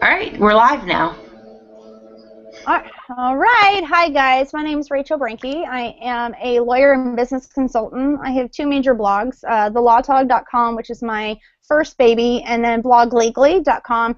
All right, we're live now. All right. Hi, guys. My name is Rachel Brenke. I am a lawyer and business consultant. I have two major blogs, thelawtog.com, which is my first baby, and then bloglegally.com.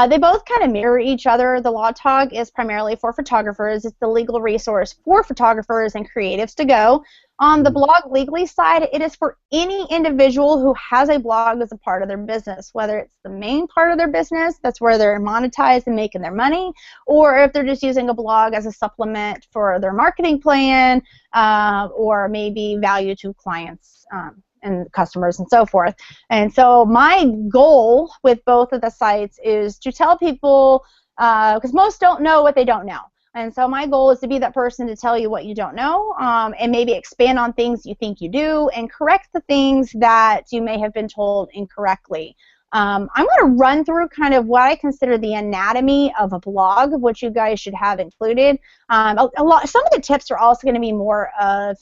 They both kind of mirror each other. The Law Tog is primarily for photographers. It's the legal resource for photographers and creatives to go. On the blog legally side, it is for any individual who has a blog as a part of their business, whether it's the main part of their business, that's where they're monetized and making their money, or if they're just using a blog as a supplement for their marketing plan, or maybe value to clients and customers and so forth. And so my goal with both of the sites is to tell people, because most don't know what they don't know. And so my goal is to be that person to tell you what you don't know, and maybe expand on things you think you do and correct the things that you may have been told incorrectly. I'm going to run through kind of what I consider the anatomy of a blog, which you guys should have included. Some of the tips are also going to be more of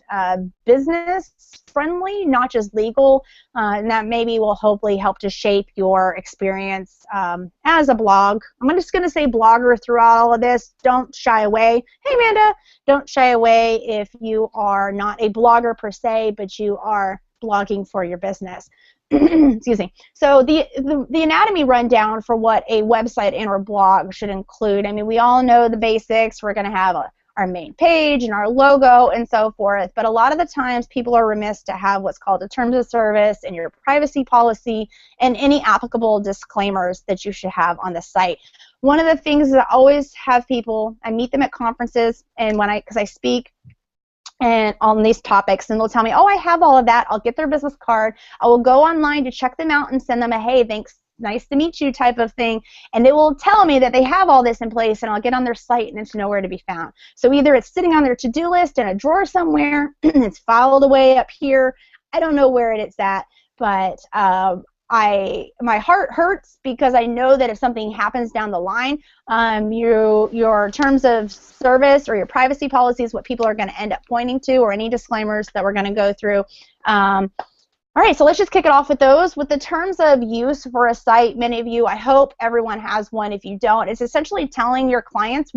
business friendly, not just legal, and that maybe will hopefully help to shape your experience as a blog. I'm just going to say blogger throughout all of this. Don't shy away. Hey, Amanda, don't shy away if you are not a blogger per se, but you are blogging for your business. Excuse me. So the anatomy rundown for what a website and or blog should include. I mean, we all know the basics. We're going to have our main page and our logo and so forth, but a lot of the times people are remiss to have what's called a terms of service and your privacy policy and any applicable disclaimers that you should have on the site. One of the things that I always have people, I meet them at conferences, and because I speak and on these topics, and they'll tell me, oh, I have all of that. I'll get their business card. I will go online to check them out and send them a, hey, thanks, nice to meet you type of thing, and they will tell me that they have all this in place, and I'll get on their site and it's nowhere to be found. So either it's sitting on their to-do list in a drawer somewhere, it's filed away up here, I don't know where it's at, but my heart hurts because I know that if something happens down the line, your terms of service or your privacy policy is what people are going to end up pointing to, or any disclaimers that we're going to go through. All right, so let's just kick it off with those. With the terms of use for a site, many of you, I hope everyone has one. If you don't, it's essentially telling your clients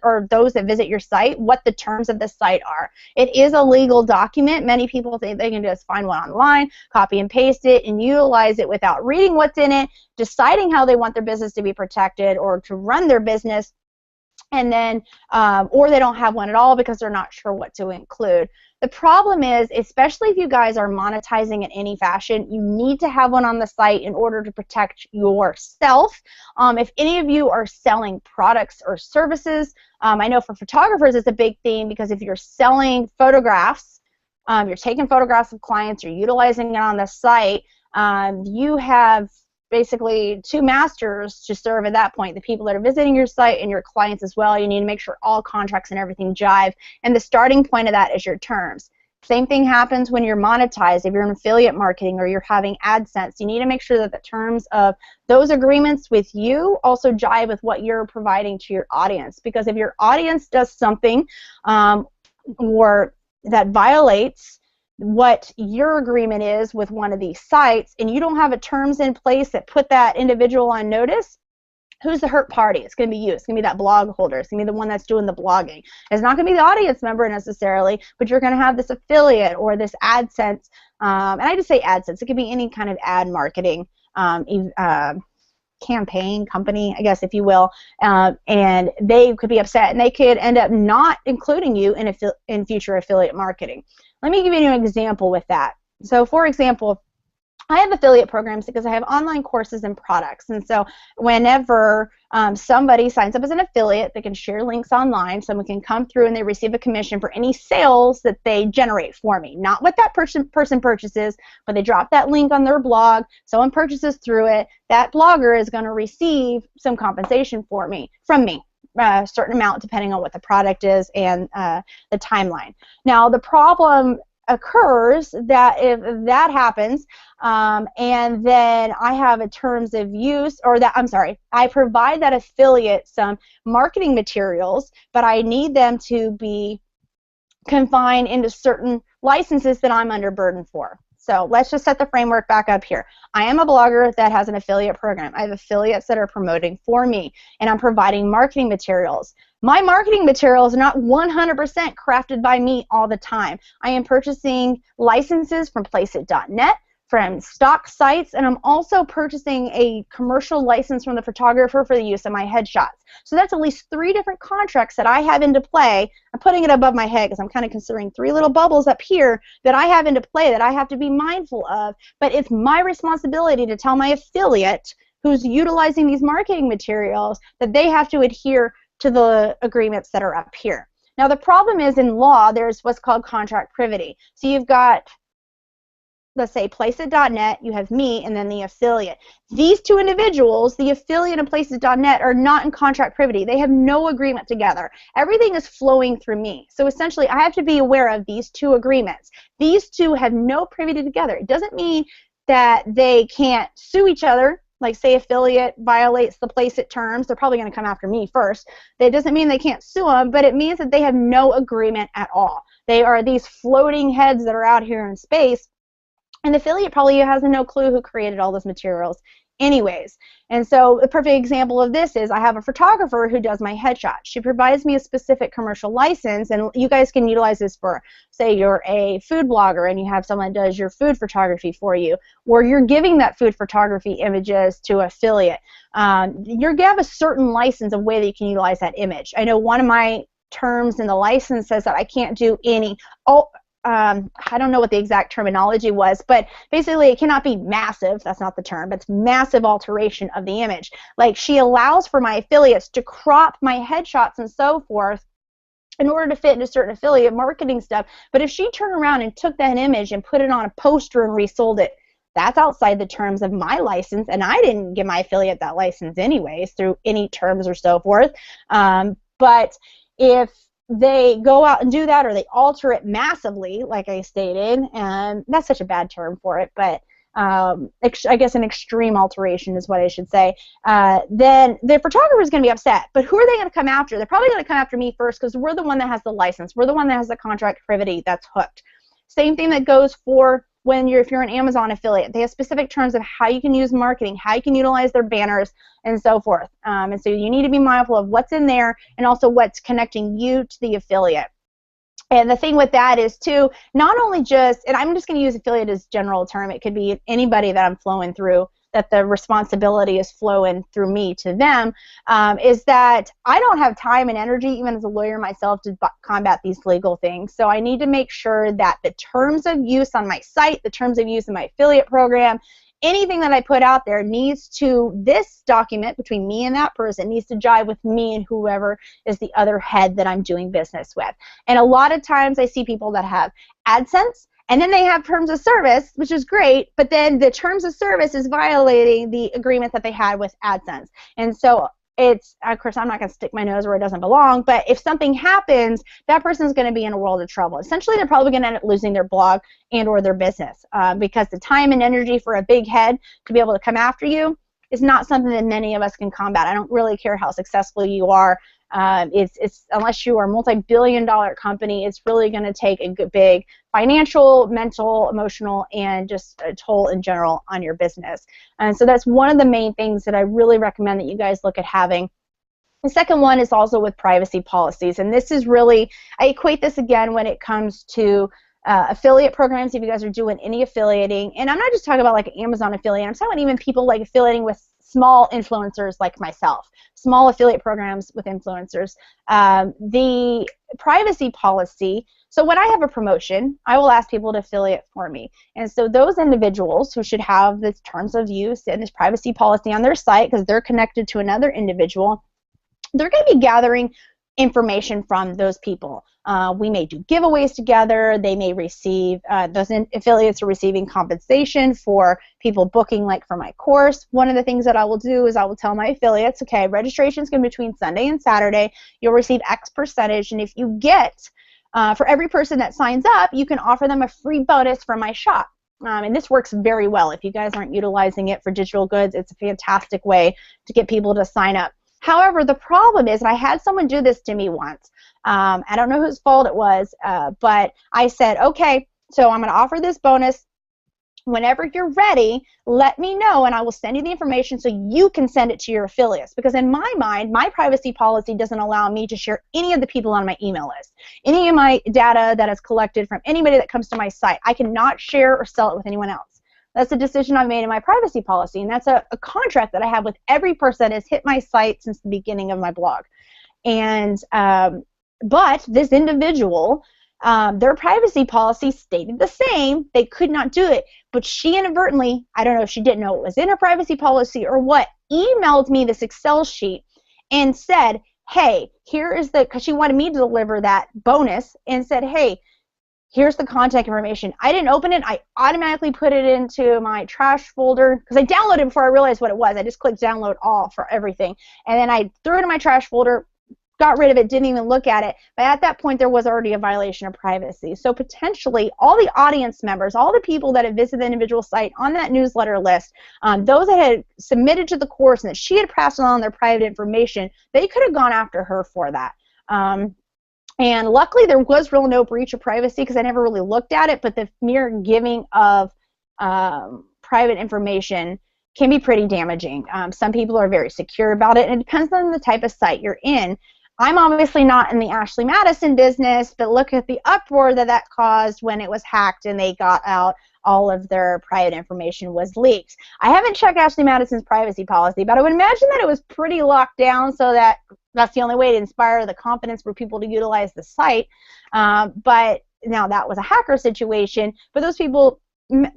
or those that visit your site, what the terms of the site are. It is a legal document. Many people think they can just find one online, copy and paste it, and utilize it without reading what's in it, deciding how they want their business to be protected or to run their business, and then, or they don't have one at all because they're not sure what to include. The problem is, especially if you guys are monetizing in any fashion, you need to have one on the site in order to protect yourself. If any of you are selling products or services, I know for photographers it's a big theme, because if you're selling photographs, you're taking photographs of clients, you're utilizing it on the site, you have basically two masters to serve at that point, the people that are visiting your site and your clients as well. You need to make sure all contracts and everything jive, and the starting point of that is your terms. Same thing happens when you're monetized. If you're in affiliate marketing or you're having AdSense, you need to make sure that the terms of those agreements with you also jive with what you're providing to your audience, because if your audience does something or that violates what your agreement is with one of these sites, and you don't have a terms in place that put that individual on notice, who's the hurt party? It's going to be you. It's going to be that blog holder. It's going to be the one that's doing the blogging. It's not going to be the audience member necessarily, but you're going to have this affiliate or this AdSense, and I just say AdSense. It could be any kind of ad marketing campaign, company, I guess, if you will, and they could be upset, and they could end up not including you in future affiliate marketing. Let me give you an example with that. So, for example, I have affiliate programs because I have online courses and products, and so whenever somebody signs up as an affiliate, they can share links online, someone can come through and they receive a commission for any sales that they generate for me. Not what that person purchases, but they drop that link on their blog, someone purchases through it, that blogger is going to receive some compensation from me. A certain amount depending on what the product is and the timeline. Now the problem occurs that if that happens and then I have a terms of use, or that, I'm sorry, I provide that affiliate some marketing materials, but I need them to be confined into certain licenses that I'm under burden for. So let's just set the framework back up here. I am a blogger that has an affiliate program. I have affiliates that are promoting for me, and I'm providing marketing materials. My marketing materials are not 100% crafted by me all the time. I am purchasing licenses from placeit.net, from stock sites, and I'm also purchasing a commercial license from the photographer for the use of my headshots. So that's at least 3 different contracts that I have into play. I'm putting it above my head because I'm kind of considering 3 little bubbles up here that I have into play that I have to be mindful of, but it's my responsibility to tell my affiliate who's utilizing these marketing materials that they have to adhere to the agreements that are up here. Now the problem is, in law, there's what's called contract privity. So you've got, let's say, placeit.net, you have me, and then the affiliate. These 2 individuals, the affiliate and placeit.net, are not in contract privity. They have no agreement together. Everything is flowing through me. So essentially, I have to be aware of these 2 agreements. These 2 have no privity together. It doesn't mean that they can't sue each other. Like, say affiliate violates the Placeit terms, they're probably going to come after me first. That doesn't mean they can't sue them, but it means that they have no agreement at all. They are these floating heads that are out here in space. And the affiliate probably has no clue who created all those materials anyways. And so the perfect example of this is I have a photographer who does my headshots. She provides me a specific commercial license, and you guys can utilize this for, say you're a food blogger and you have someone that does your food photography for you, or you're giving that food photography images to affiliate. You have a certain license of way that you can utilize that image. I know one of my terms in the license says that I can't do any I don't know what the exact terminology was, but basically it cannot be massive, that's not the term, but it's massive alteration of the image. Like, she allows for my affiliates to crop my headshots and so forth in order to fit into certain affiliate marketing stuff, but if she turned around and took that image and put it on a poster and resold it, that's outside the terms of my license, and I didn't give my affiliate that license anyways through any terms or so forth. But if they go out and do that, or they alter it massively, like I stated, and that's such a bad term for it, but I guess an extreme alteration is what I should say, then the photographer is going to be upset. But who are they going to come after? They're probably going to come after me first because we're the one that has the license. We're the one that has the contract privity that's hooked. Same thing that goes for if you're an Amazon affiliate. They have specific terms of how you can use marketing, how you can utilize their banners, and so forth. And so you need to be mindful of what's in there and also what's connecting you to the affiliate. And the thing with that is, too, not only just, and I'm just going to use affiliate as a general term, it could be anybody that I'm flowing through, that the responsibility is flowing through me to them, is that I don't have time and energy, even as a lawyer myself, to combat these legal things. So I need to make sure that the terms of use on my site, the terms of use in my affiliate program, anything that I put out there needs to, this document between me and that person needs to jive with me and whoever is the other head that I'm doing business with. And a lot of times I see people that have AdSense, and then they have terms of service, which is great, but then the terms of service is violating the agreement that they had with AdSense. And so it's, of course, I'm not going to stick my nose where it doesn't belong, but if something happens, that person's going to be in a world of trouble. Essentially, they're probably going to end up losing their blog and or their business because the time and energy for a big head to be able to come after you is not something that many of us can combat. I don't really care how successful you are. It's unless you are a multi-billion-dollar company, it's really going to take a good, big financial, mental, emotional, and just a toll in general on your business. And so that's one of the main things that I really recommend that you guys look at having. The second one is also with privacy policies, and this is really, I equate this again when it comes to affiliate programs. If you guys are doing any affiliating, and I'm not just talking about like an Amazon affiliate, I'm talking about even people like affiliating with small influencers like myself, small affiliate programs with influencers. The privacy policy, so when I have a promotion, I will ask people to affiliate for me. And so those individuals who should have this terms of use and this privacy policy on their site because they're connected to another individual, they're going to be gathering information from those people. We may do giveaways together. They may receive, those affiliates are receiving compensation for people booking, like for my course. One of the things that I will do is I will tell my affiliates, okay, registration's going to be between Sunday and Saturday. You'll receive X percentage, and if you get, for every person that signs up, you can offer them a free bonus from my shop. And this works very well. If you guys aren't utilizing it for digital goods, it's a fantastic way to get people to sign up. However, the problem is, and I had someone do this to me once, I don't know whose fault it was, but I said, okay, so I'm going to offer this bonus. whenever you're ready, let me know and I will send you the information so you can send it to your affiliates. Because in my mind, my privacy policy doesn't allow me to share any of the people on my email list. Any of my data that is collected from anybody that comes to my site, I cannot share or sell it with anyone else. That's a decision I've made in my privacy policy, and that's a contract that I have with every person that has hit my site since the beginning of my blog. And but this individual, their privacy policy stated the same. They could not do it, but she inadvertently, I don't know if she didn't know it was in her privacy policy or what, emailed me this Excel sheet and said, hey, here is the, because she wanted me to deliver that bonus, and said, hey, here's the contact information. I didn't open it. I automatically put it into my trash folder because I downloaded it before I realized what it was. I just clicked download all for everything, and then I threw it in my trash folder, got rid of it, didn't even look at it. But at that point, there was already a violation of privacy. So potentially, all the audience members, all the people that have visited the individual site on that newsletter list, those that had submitted to the course and that she had passed on their private information, they could have gone after her for that. And luckily, there was really no breach of privacy because I never really looked at it, but the mere giving of private information can be pretty damaging. Some people are very secure about it, and it depends on the type of site you're in. I'm obviously not in the Ashley Madison business, but look at the uproar that that caused when it was hacked and they got out all of their private information was leaked. I haven't checked Ashley Madison's privacy policy, but I would imagine that it was pretty locked down so that that's the only way to inspire the confidence for people to utilize the site. But now that was a hacker situation, but those people,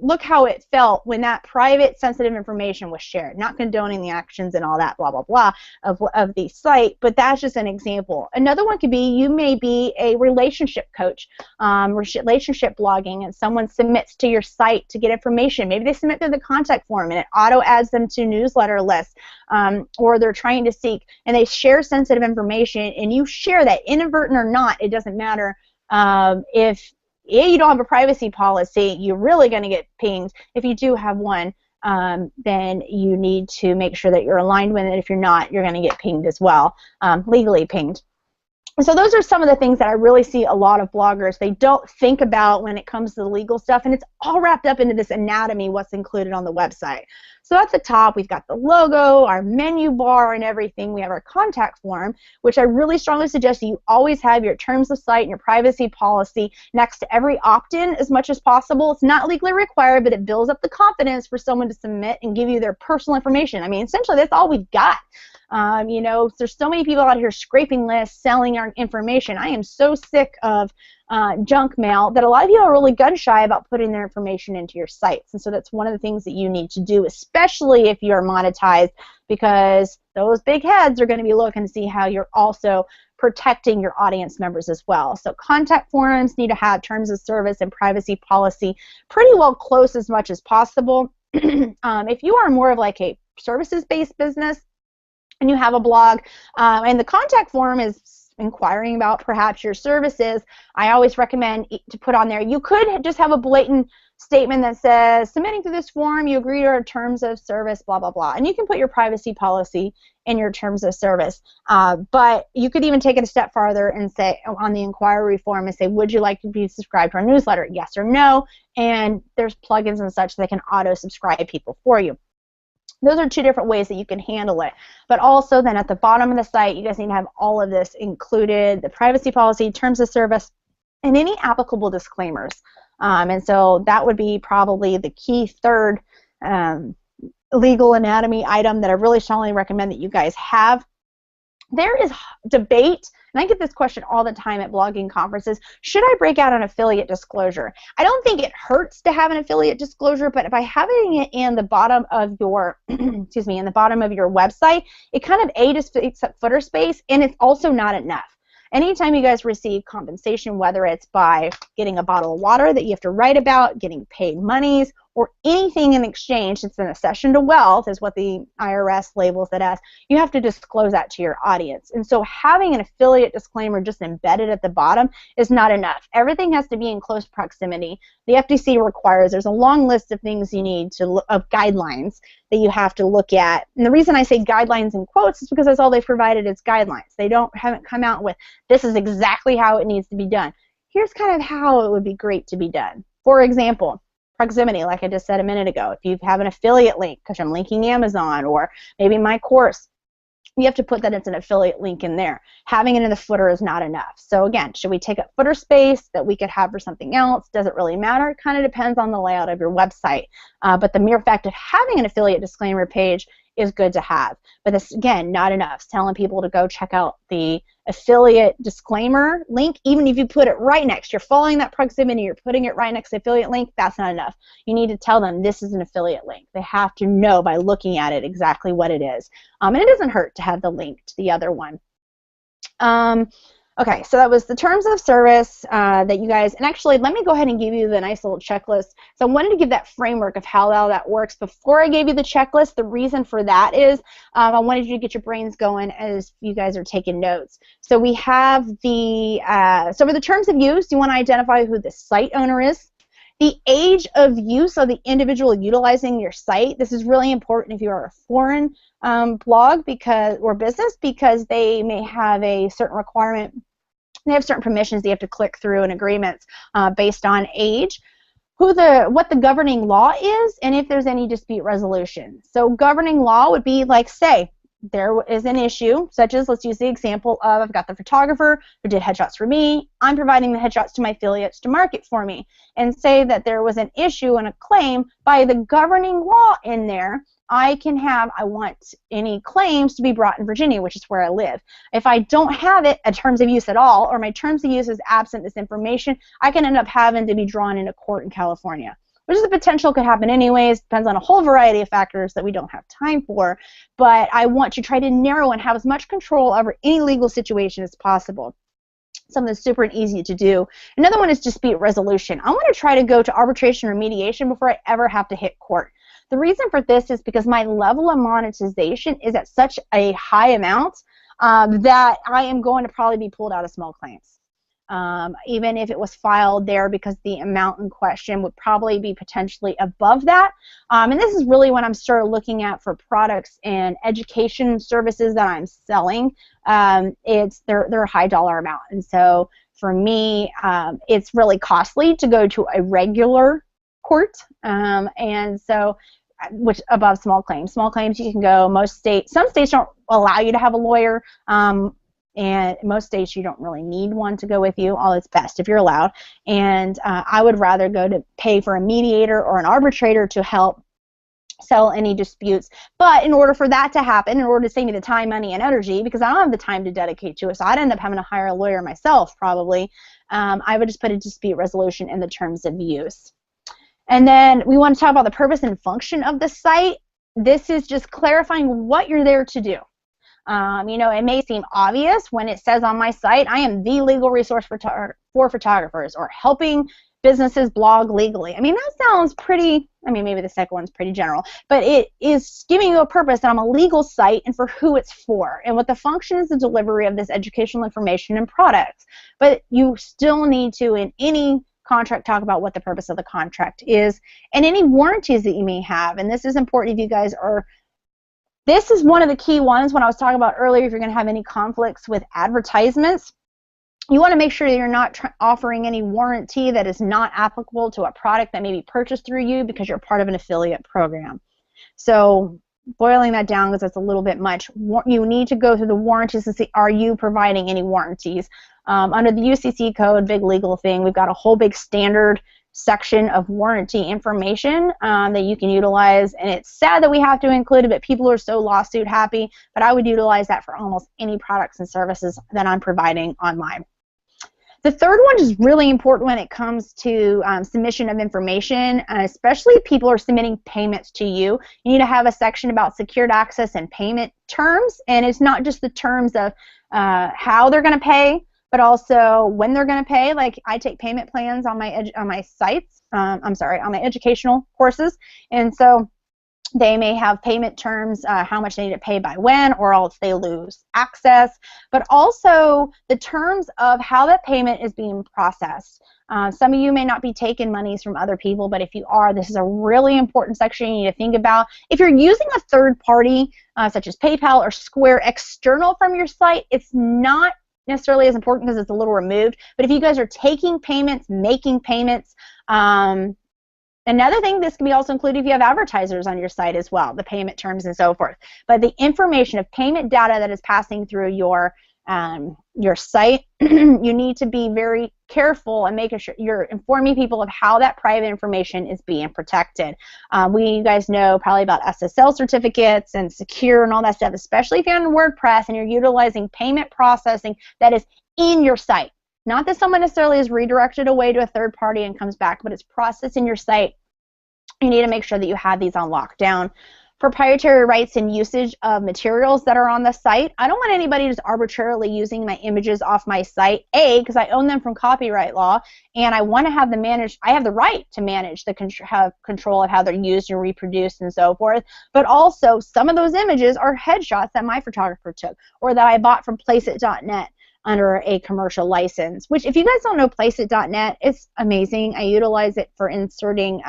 look how it felt when that private sensitive information was shared. Not condoning the actions and all that blah blah blah of the site, but that's just an example. Another one could be you may be a relationship coach, relationship blogging, and someone submits to your site to get information. Maybe they submit through the contact form and it auto adds them to newsletter lists, or they're trying to seek and they share sensitive information and you share that, inadvertent or not, it doesn't matter. If you don't have a privacy policy, you're really going to get pinged. If you do have one, then you need to make sure that you're aligned with it. If you're not, you're going to get pinged as well, legally pinged. So those are some of the things that I really see a lot of bloggers, they don't think about when it comes to the legal stuff, and it's all wrapped up into this anatomy, what's included on the website. So at the top, we've got the logo, our menu bar, and everything. We have our contact form, which I really strongly suggest that you always have your terms of site and your privacy policy next to every opt-in as much as possible. It's not legally required, but it builds up the confidence for someone to submit and give you their personal information. I mean, essentially, that's all we've got. You know, there's so many people out here scraping lists, selling our information. I am so sick of junk mail that a lot of you are really gun shy about putting their information into your sites. And so that's one of the things that you need to do, especially if you're monetized, because those big heads are going to be looking to see how you're also protecting your audience members as well. So contact forms need to have terms of service and privacy policy pretty well close as much as possible. If you are more of like a services-based business, and you have a blog, and the contact form is inquiring about perhaps your services, I always recommend to put on there, you could just have a blatant statement that says, submitting to this form, you agree to our terms of service, blah, blah, blah. And you can put your privacy policy in your terms of service. But you could even take it a step farther and say, on the inquiry form, and say, would you like to be subscribed to our newsletter? Yes or no. And there's plugins and such that can auto-subscribe people for you. Those are two different ways that you can handle it. But also then at the bottom of the site, you guys need to have all of this included, the privacy policy, terms of service, and any applicable disclaimers. And so that would be probably the key third legal anatomy item that I really strongly recommend that you guys have. There is debate, and I get this question all the time at blogging conferences, should I break out an affiliate disclosure? I don't think it hurts to have an affiliate disclosure, but by having it in the bottom of your, excuse me, in the bottom of your website, it kind of just takes up footer space, and it's also not enough. Anytime you guys receive compensation, whether it's by getting a bottle of water that you have to write about, getting paid monies, or anything in exchange, it's an accession to wealth is what the IRS labels it as, you have to disclose that to your audience. And so having an affiliate disclaimer just embedded at the bottom is not enough. Everything has to be in close proximity. The FTC requires, there's a long list of things you need to, of guidelines that you have to look at. And the reason I say guidelines in quotes is because that's all they've provided is guidelines. They haven't come out with, this is exactly how it needs to be done. Here's kind of how it would be great to be done. For example, proximity, like I just said a minute ago. If you have an affiliate link, because I'm linking Amazon, or maybe my course, you have to put that it's an affiliate link in there. Having it in the footer is not enough. So again, should we take up footer space that we could have for something else? Does it really matter? It kind of depends on the layout of your website. But the mere fact of having an affiliate disclaimer page is good to have. But this, again, not enough. It's telling people to go check out the affiliate disclaimer link. Even if you put it right next, you're following that proximity, you're putting it right next to the affiliate link, that's not enough. You need to tell them this is an affiliate link. They have to know by looking at it exactly what it is. And it doesn't hurt to have the link to the other one. Okay, so that was the terms of service that you guys, and actually let me go ahead and give you the nice little checklist. So I wanted to give that framework of how all that works before I gave you the checklist. The reason for that is I wanted you to get your brains going as you guys are taking notes. So we have the, so for the terms of use, you want to identify who the site owner is. The age of use of the individual utilizing your site. This is really important if you are a foreign blog or business, because they may have a certain requirement. They have certain permissions they have to click through and agreements based on age, what the governing law is, and if there's any dispute resolution. So governing law would be like, say, there is an issue, such as, let's use the example of, I've got the photographer who did headshots for me, I'm providing the headshots to my affiliates to market for me, and say that there was an issue and a claim by the governing law in there. I want any claims to be brought in Virginia, which is where I live. If I don't have it at terms of use at all, or my terms of use is absent this information, I can end up having to be drawn into court in California, which is the potential, could happen anyways, depends on a whole variety of factors that we don't have time for, but I want to try to narrow and have as much control over any legal situation as possible. Something super easy to do. Another one is dispute resolution. I want to try to go to arbitration or mediation before I ever have to hit court. The reason for this is because my level of monetization is at such a high amount that I am going to probably be pulled out of small claims. Even if it was filed there, because the amount in question would probably be potentially above that. And this is really when I'm started looking at for products and education services that I'm selling. They're a high dollar amount. And so for me, it's really costly to go to a regular court. And so which above small claims. Small claims you can go, some states don't allow you to have a lawyer, and most states you don't really need one to go with you, all it's best if you're allowed. And I would rather go to pay for a mediator or an arbitrator to help settle any disputes. But in order for that to happen, in order to save me the time, money, and energy, because I don't have the time to dedicate to it, so I'd end up having to hire a lawyer myself probably, I would just put a dispute resolution in the terms of use. And then we want to talk about the purpose and function of the site. This is just clarifying what you're there to do. You know, it may seem obvious when it says on my site, I am the legal resource for photographers, or helping businesses blog legally. I mean, that sounds pretty, I mean, maybe the second one's pretty general, but it is giving you a purpose that I'm a legal site and for who it's for, and what the function is the delivery of this educational information and products. But you still need to, in any contract, talk about what the purpose of the contract is and any warranties that you may have. And this is important if you guys are, this is one of the key ones when I was talking about earlier, if you're going to have any conflicts with advertisements, you want to make sure that you're not offering any warranty that is not applicable to a product that may be purchased through you because you're part of an affiliate program. So boiling that down, because that's a little bit much, you need to go through the warranties and see, are you providing any warranties? Under the UCC code, big legal thing, we've got a whole big standard section of warranty information that you can utilize, and it's sad that we have to include it, but people are so lawsuit happy, but I would utilize that for almost any products and services that I'm providing online. The third one is really important when it comes to submission of information, especially if people are submitting payments to you. You need to have a section about secured access and payment terms, and it's not just the terms of how they're going to pay, but also when they're going to pay. Like, I take payment plans on my sites, on my educational courses, and so they may have payment terms, how much they need to pay by when, or else they lose access, but also the terms of how that payment is being processed. Some of you may not be taking monies from other people, but if you are, this is a really important section you need to think about. If you're using a third party, such as PayPal or Square, external from your site, it's not necessarily as important because it's a little removed, but if you guys are taking payments, making payments, Another thing, this can be also included if you have advertisers on your site as well, the payment terms and so forth. But the information of payment data that is passing through your site, you need to be very careful and making sure you're informing people of how that private information is being protected. You guys know probably about SSL certificates and secure and all that stuff, especially if you're on WordPress and you're utilizing payment processing that is in your site. Not that someone necessarily is redirected away to a third party and comes back, but it's processed in your site. You need to make sure that you have these on lockdown. Proprietary rights and usage of materials that are on the site. I don't want anybody just arbitrarily using my images off my site, because I own them from copyright law, and I want to have them managed. I have the right to manage, have control of how they're used and reproduced and so forth, but also some of those images are headshots that my photographer took or that I bought from placeit.net under a commercial license, which if you guys don't know placeit.net, it's amazing. I utilize it for inserting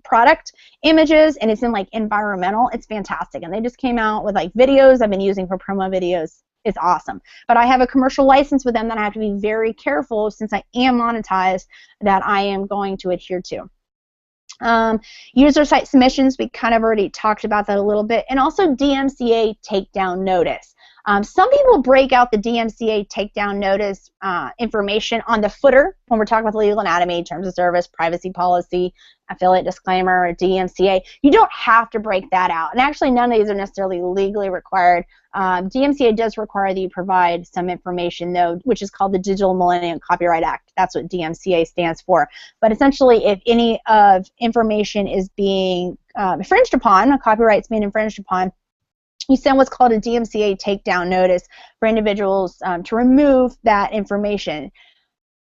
product images, and it's in like environmental. It's fantastic, and they just came out with like videos I've been using for promo videos. It's awesome, but I have a commercial license with them that I have to be very careful, since I am monetized, that I am going to adhere to. User site submissions, we kind of already talked about that a little bit, and also DMCA takedown notice. Some people break out the DMCA takedown notice information on the footer when we're talking about the legal anatomy, terms of service, privacy policy, affiliate disclaimer, DMCA. You don't have to break that out. And actually, none of these are necessarily legally required. DMCA does require that you provide some information, though, which is called the Digital Millennium Copyright Act. That's what DMCA stands for. But essentially, if any of information is being infringed upon, a copyright's being infringed upon, you send what's called a DMCA takedown notice for individuals to remove that information.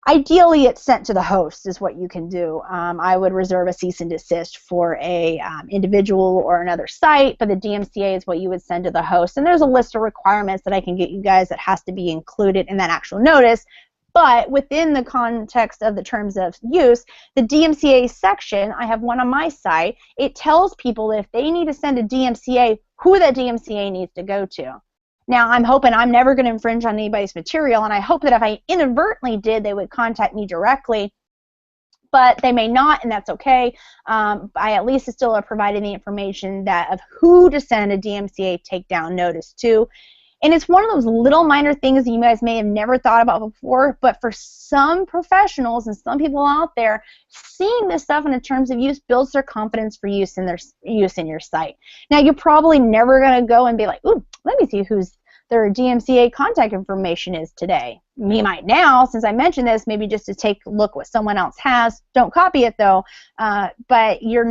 Ideally, it's sent to the host is what you can do. I would reserve a cease and desist for a individual or another site, but the DMCA is what you would send to the host. And there's a list of requirements that I can get you guys that has to be included in that actual notice. But within the context of the terms of use, the DMCA section, I have one on my site, it tells people if they need to send a DMCA, who that DMCA needs to go to. Now, I'm hoping I'm never going to infringe on anybody's material, and I hope that if I inadvertently did, they would contact me directly. But they may not, and that's okay. I at least still have provided the information of who to send a DMCA takedown notice to. And it's one of those little minor things that you guys may have never thought about before, but for some professionals and some people out there, seeing this stuff in the terms of use builds their confidence for use in your site. Now, you're probably never going to go and be like, ooh, let me see who's their DMCA contact information is today. Me might now, since I mentioned this, maybe just to take a look what someone else has. Don't copy it though, but you're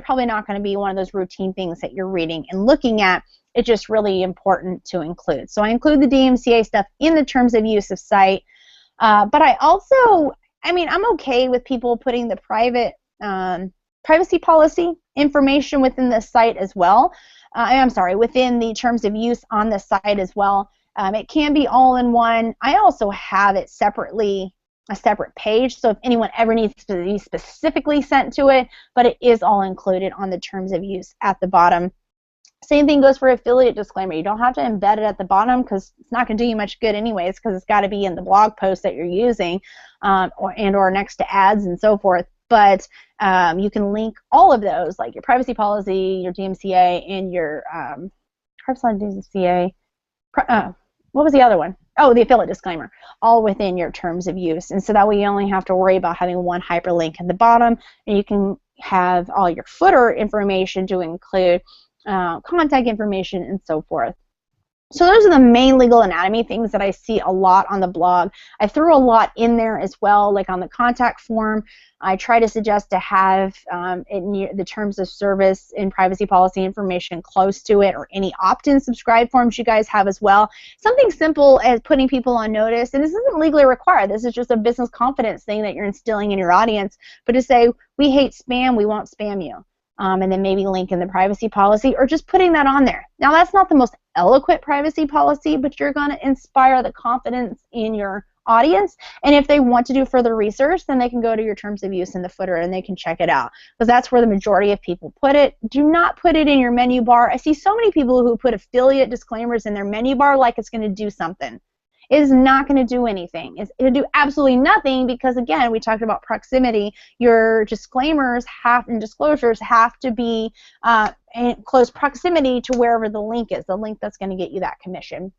probably not going to be one of those routine things that you're reading and looking at. It's just really important to include. So I include the DMCA stuff in the terms of use of site, but I also, I'm okay with people putting the privacy policy information within the site as well. Within the terms of use on the site as well. It can be all in one. I also have it separately, a separate page, so if anyone ever needs to be specifically sent to it, but it is all included on the terms of use at the bottom. Same thing goes for affiliate disclaimer. You don't have to embed it at the bottom because it's not going to do you much good anyways, because it's got to be in the blog post that you're using or next to ads and so forth. But you can link all of those, like your privacy policy, your DMCA, and your DMCA. What was the other one? Oh, the affiliate disclaimer, all within your terms of use. And so that way you only have to worry about having one hyperlink at the bottom, and you can have all your footer information to include contact information and so forth. So those are the main legal anatomy things that I see a lot on the blog. I threw a lot in there as well, like on the contact form. I try to suggest to have the terms of service and privacy policy information close to it, or any opt-in subscribe forms you guys have as well. Something simple as putting people on notice, and this isn't legally required. This is just a business confidence thing that you're instilling in your audience, but to say, we hate spam, we won't spam you. And then maybe link in the privacy policy, or just putting that on there. Now, that's not the most eloquent privacy policy, but you're going to inspire the confidence in your audience, and if they want to do further research, then they can go to your terms of use in the footer and they can check it out, because that's where the majority of people put it. Do not put it in your menu bar. I see so many people who put affiliate disclaimers in their menu bar like it's going to do something. is not going to do anything. It's going to do absolutely nothing because, again, we talked about proximity. Your disclaimers and disclosures have to be in close proximity to wherever the link is, the link that's going to get you that commission.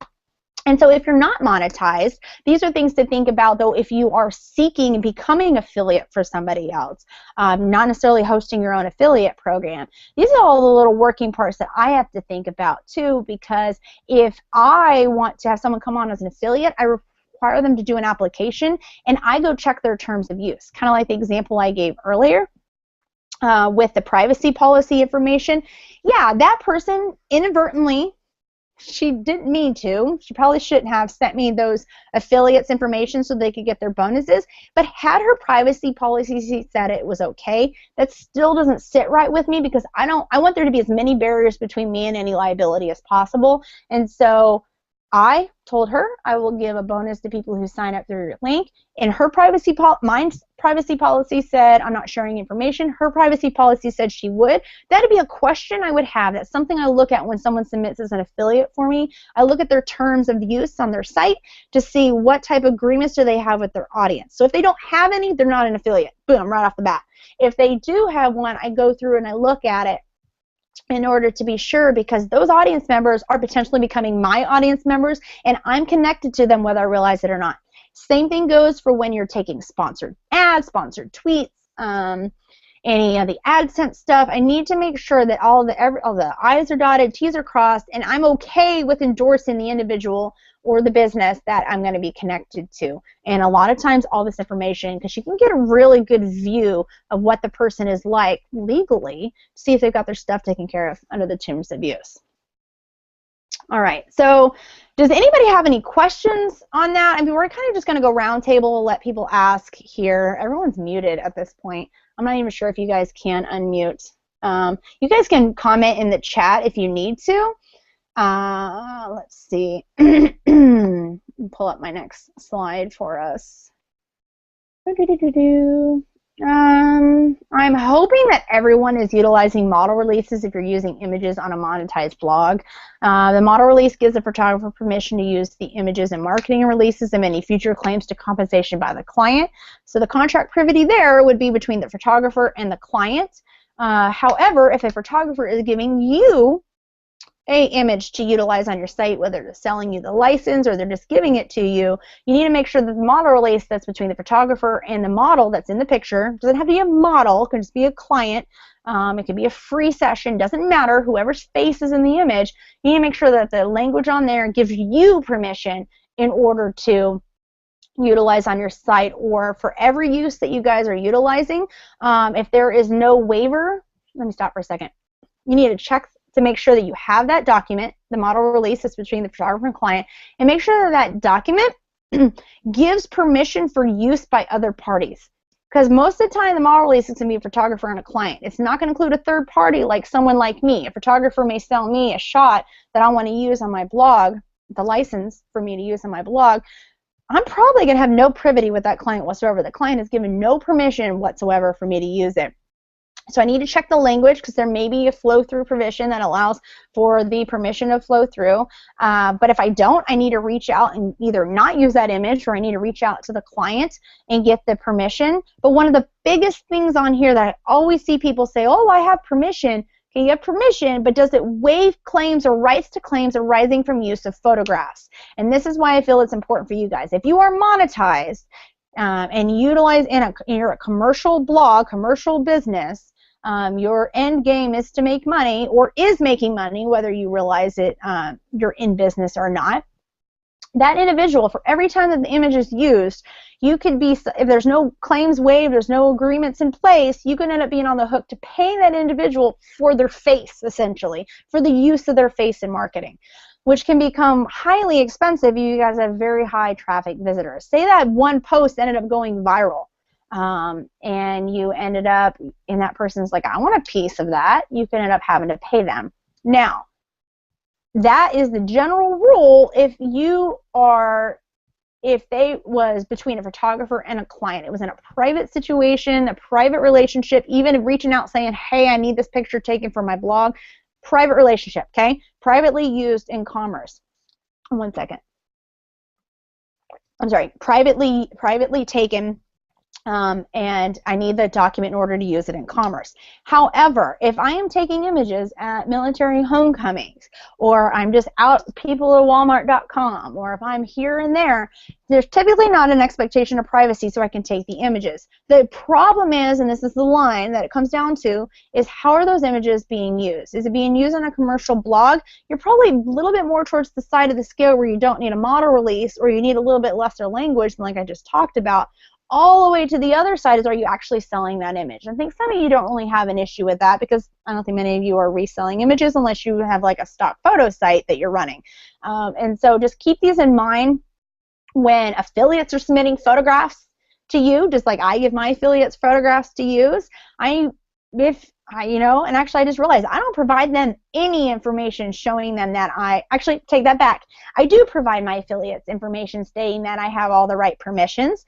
And so if you're not monetized, these are things to think about, though, if you are seeking becoming affiliate for somebody else, not necessarily hosting your own affiliate program. These are all the little working parts that I have to think about, too, because if I want to have someone come on as an affiliate, I require them to do an application, and I go check their terms of use, kind of like the example I gave earlier. With the privacy policy information, yeah, that person inadvertently, she didn't mean to. She probably shouldn't have sent me those affiliates information so they could get their bonuses. But had her privacy policy said it was okay, that still doesn't sit right with me because I want there to be as many barriers between me and any liability as possible. And so I told her I will give a bonus to people who sign up through your link. And her mine's privacy policy said I'm not sharing information. Her privacy policy said she would. That'd be a question I would have. That's something I look at when someone submits as an affiliate for me. I look at their terms of use on their site to see what type of agreements do they have with their audience. So if they don't have any, they're not an affiliate. Boom, right off the bat. If they do have one, I go through and I look at it in order to be sure, because those audience members are potentially becoming my audience members and I'm connected to them whether I realize it or not. Same thing goes for when you're taking sponsored ads, sponsored tweets, any of the AdSense stuff. I need to make sure that all the I's are dotted, T's are crossed, and I'm okay with endorsing the individual or the business that I'm going to be connected to. And a lot of times all this information, because you can get a really good view of what the person is like legally, see if they've got their stuff taken care of under the terms of use. All right, so does anybody have any questions on that? I mean, we're kind of just going to go round table, let people ask here. Everyone's muted at this point. I'm not even sure if you guys can unmute. You guys can comment in the chat if you need to. Let's see. Pull up my next slide for us. I'm hoping that everyone is utilizing model releases if you're using images on a monetized blog. The model release gives the photographer permission to use the images in marketing releases and many future claims to compensation by the client. So the contract privity there would be between the photographer and the client. However, if a photographer is giving you a image to utilize on your site, whether they're selling you the license or they're just giving it to you, you need to make sure that the model release that's between the photographer and the model that's in the picture, doesn't have to be a model, it can just be a client, it can be a free session, doesn't matter, whoever's face is in the image, you need to make sure that the language on there gives you permission in order to utilize on your site, or for every use that you guys are utilizing, if there is no waiver, let me stop for a second, you need to check to make sure that you have that document, the model release that's between the photographer and client, and make sure that that document gives permission for use by other parties. Because most of the time, the model release is going to be a photographer and a client. It's not going to include a third party like someone like me. A photographer may sell me a shot that I want to use on my blog, the license for me to use on my blog. I'm probably going to have no privity with that client whatsoever. The client has given no permission whatsoever for me to use it. So I need to check the language because there may be a flow-through provision that allows for the permission of flow-through. But if I don't, I need to reach out and either not use that image, or I need to reach out to the client and get the permission. But one of the biggest things on here that I always see people say, oh, I have permission. Okay, you have permission, but does it waive claims or rights to claims arising from use of photographs? And this is why I feel it's important for you guys. If you are monetized and utilize you're a commercial blog, commercial business, your end game is to make money, or is making money, whether you realize it, you're in business or not. That individual, for every time that the image is used, you could be, if there's no claims waived, there's no agreements in place, you can end up being on the hook to pay that individual for their face, essentially, for the use of their face in marketing, which can become highly expensive if you guys have very high traffic visitors. Say that one post ended up going viral. And you ended up, and that person's like, I want a piece of that, you can end up having to pay them. Now, that is the general rule if they was between a photographer and a client. It was in a private situation, a private relationship, even reaching out saying, hey, I need this picture taken for my blog. Private relationship, okay? Privately used in commerce. One second. I'm sorry, privately taken, and I need the document in order to use it in commerce. However, if I am taking images at military homecomings, or I'm just out people at Walmart.com, or if I'm here and there, there's typically not an expectation of privacy, so I can take the images. The problem is, and this is the line that it comes down to, is how are those images being used? Is it being used on a commercial blog? You're probably a little bit more towards the side of the scale where you don't need a model release, or you need a little bit lesser language than like I just talked about. All the way to the other side is, are you actually selling that image? I think some of you don't really have an issue with that, because I don't think many of you are reselling images unless you have like a stock photo site that you're running. And so just keep these in mind when affiliates are submitting photographs to you, just like I give my affiliates photographs to use. And actually I just realized I don't provide them any information showing them that actually take that back. I do provide my affiliates information stating that I have all the right permissions.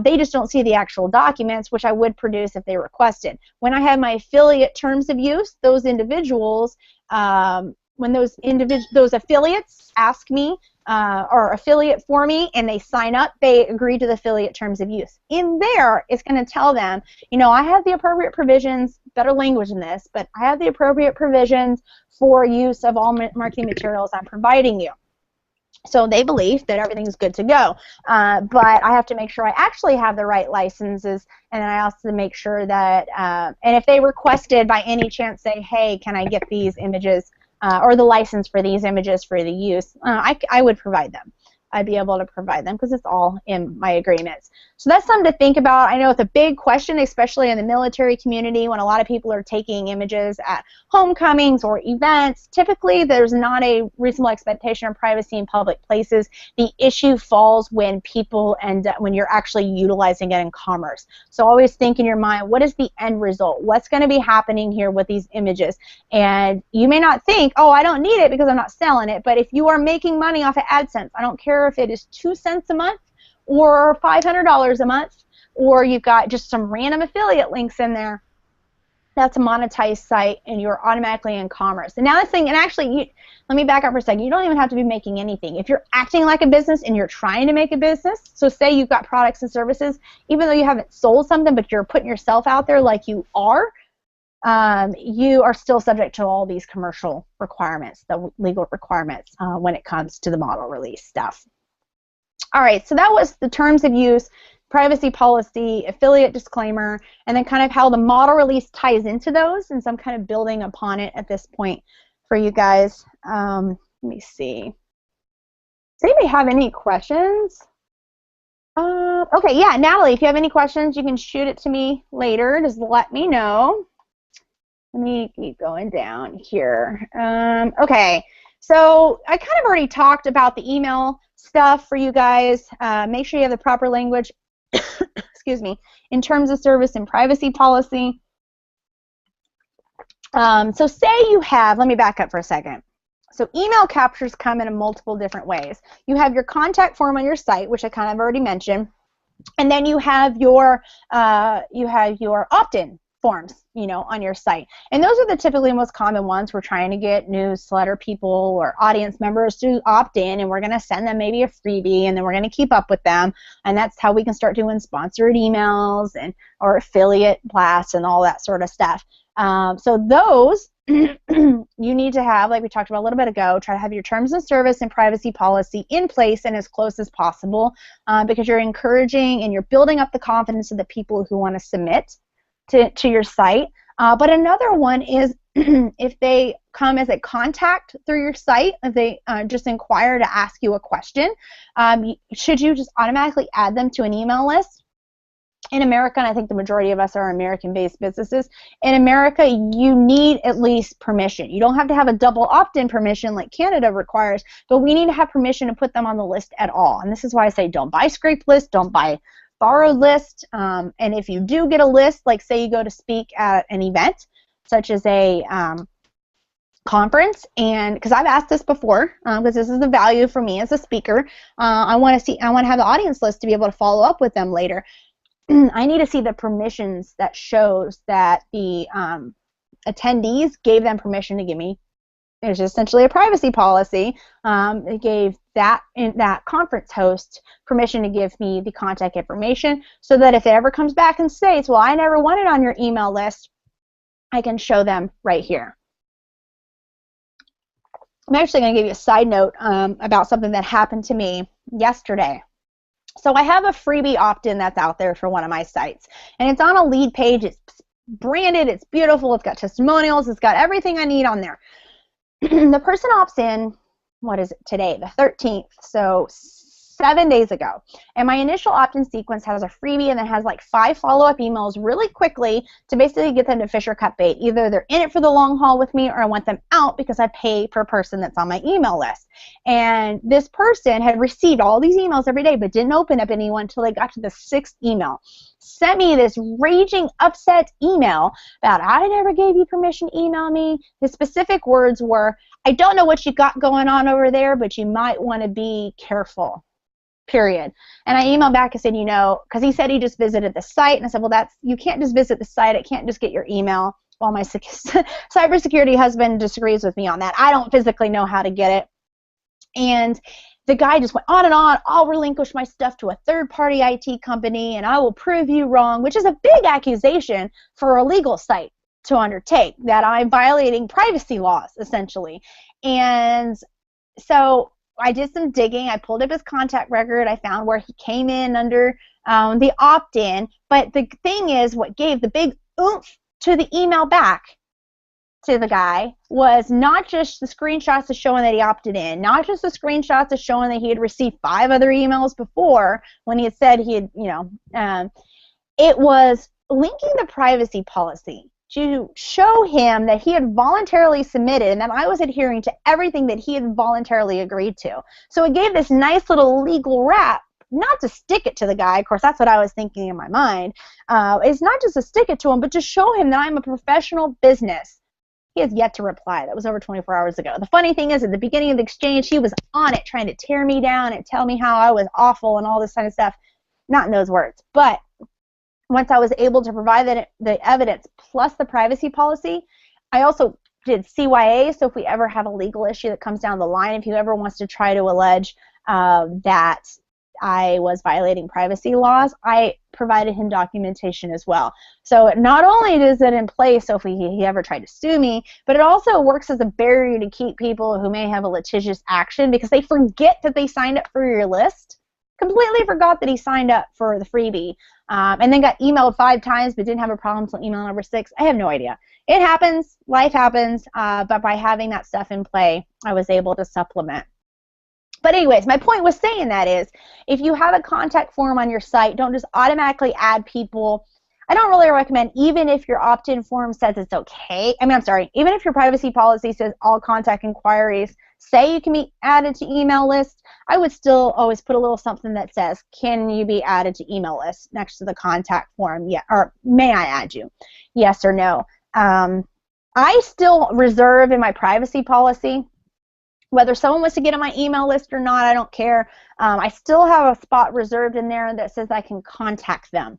They just don't see the actual documents, which I would produce if they requested. When I have my affiliate terms of use, those individuals, when those affiliates ask me or affiliate for me and they sign up, they agree to the affiliate terms of use. In there, it's going to tell them, I have the appropriate provisions, better language in this, but I have the appropriate provisions for use of all marketing materials I'm providing you. So they believe that everything's good to go. But I have to make sure I actually have the right licenses, and then I also make sure that, and if they requested by any chance say, hey, can I get these images or the license for these images for the use, I would provide them. I'd be able to provide them because it's all in my agreements. So that's something to think about. I know it's a big question, especially in the military community, when a lot of people are taking images at homecomings or events. Typically, there's not a reasonable expectation of privacy in public places. The issue falls when when you're actually utilizing it in commerce. So always think in your mind, what is the end result? What's going to be happening here with these images? And you may not think, oh, I don't need it because I'm not selling it. But if you are making money off of AdSense, I don't care if it is 2 cents a month or $500 a month, or you've got just some random affiliate links in there, that's a monetized site and you're automatically in commerce. And now this thing, and actually, let me back up for a second, you don't even have to be making anything. If you're acting like a business and you're trying to make a business, so say you've got products and services, even though you haven't sold something, but you're putting yourself out there like you are still subject to all these commercial requirements, the legal requirements when it comes to the model release stuff. All right, so that was the terms of use, privacy policy, affiliate disclaimer, and then kind of how the model release ties into those, and so I'm kind of building upon it at this point for you guys. Let me see. Does anybody have any questions? Okay, yeah, Natalie, if you have any questions, you can shoot it to me later. Just let me know. Let me keep going down here. Okay, so I kind of already talked about the email stuff for you guys. Make sure you have the proper language, excuse me, in terms of service and privacy policy. So say you have, let me back up for a second. So email captures come in multiple different ways. You have your contact form on your site, which I kind of already mentioned, and then you have your opt-in forms, on your site. And those are the typically most common ones. We're trying to get newsletter people or audience members to opt in, and we're going to send them maybe a freebie, and then we're going to keep up with them. And that's how we can start doing sponsored emails or affiliate blasts and all that sort of stuff. So those you need to have, like we talked about a little bit ago, try to have your terms of service and privacy policy in place and as close as possible, because you're encouraging and you're building up the confidence of the people who want to submit to your site. But another one is if they come as a contact through your site, if they just inquire to ask you a question, should you just automatically add them to an email list? In America, and I think the majority of us are American-based businesses, in America you need at least permission. You don't have to have a double opt-in permission like Canada requires, but we need to have permission to put them on the list at all. And this is why I say don't buy scraped list, don't buy borrowed list, and if you do get a list, like say you go to speak at an event, such as a conference, and because I've asked this before, because this is the value for me as a speaker, I want to have the audience list to be able to follow up with them later. I need to see the permissions that shows that the attendees gave them permission to give me it was essentially a privacy policy. It gave that conference host permission to give me the contact information so that if it ever comes back and states, well, I never wanted on your email list, I can show them right here. I'm actually going to give you a side note about something that happened to me yesterday. So I have a freebie opt-in that's out there for one of my sites, and it's on a lead page. It's branded, it's beautiful, it's got testimonials, it's got everything I need on there. The person opts in, what is it today, the 13th, so 7 days ago, and my initial opt-in sequence has a freebie and then has like 5 follow-up emails really quickly to basically get them to fish or cut bait. Either they're in it for the long haul with me or I want them out because I pay per person that's on my email list. And this person had received all these emails every day but didn't open up anyone until they got to the 6th email. Sent me this raging, upset email about, I never gave you permission to email me. His specific words were, I don't know what you got going on over there, but you might want to be careful. Period. And I emailed back and said, you know, because he said he just visited the site, and I said, well, you can't just visit the site. I can't just get your email. Well, my cybersecurity husband disagrees with me on that. I don't physically know how to get it. And the guy just went on and on. I'll relinquish my stuff to a third-party IT company, and I will prove you wrong, which is a big accusation for a legal site to undertake, that I'm violating privacy laws, essentially. And so I did some digging. I pulled up his contact record. I found where he came in under the opt-in. But the thing is, what gave the big oomph to the email back to the guy was not just the screenshots of showing that he opted in, not just the screenshots of showing that he had received 5 other emails before when he had said he had, it was linking the privacy policy to show him that he had voluntarily submitted and that I was adhering to everything that he had voluntarily agreed to. So it gave this nice little legal wrap, not to stick it to the guy, of course that's what I was thinking in my mind, it's not just to stick it to him, but to show him that I'm a professional business. He has yet to reply. That was over 24 hours ago. The funny thing is, at the beginning of the exchange, he was on it trying to tear me down and tell me how I was awful and all this kind of stuff. Not in those words, but once I was able to provide the evidence plus the privacy policy, I also did CYA, so if we ever have a legal issue that comes down the line, if he ever wants to try to allege that I was violating privacy laws, I provided him documentation as well. So not only is it in place so if he ever tried to sue me, but it also works as a barrier to keep people who may have a litigious action because they forget that they signed up for your list, completely forgot that he signed up for the freebie, and then got emailed 5 times but didn't have a problem until email number 6. I have no idea. It happens. Life happens. But by having that stuff in play, I was able to supplement. But anyways, my point was saying that is, if you have a contact form on your site, don't just automatically add people. I don't really recommend, even if your opt-in form says it's okay. Even if your privacy policy says all contact inquiries say you can be added to email lists, I would still always put a little something that says, can you be added to email lists next to the contact form? Yeah, or may I add you? Yes or no. I still reserve in my privacy policy, whether someone wants to get on my email list or not, I don't care. I still have a spot reserved in there that says I can contact them.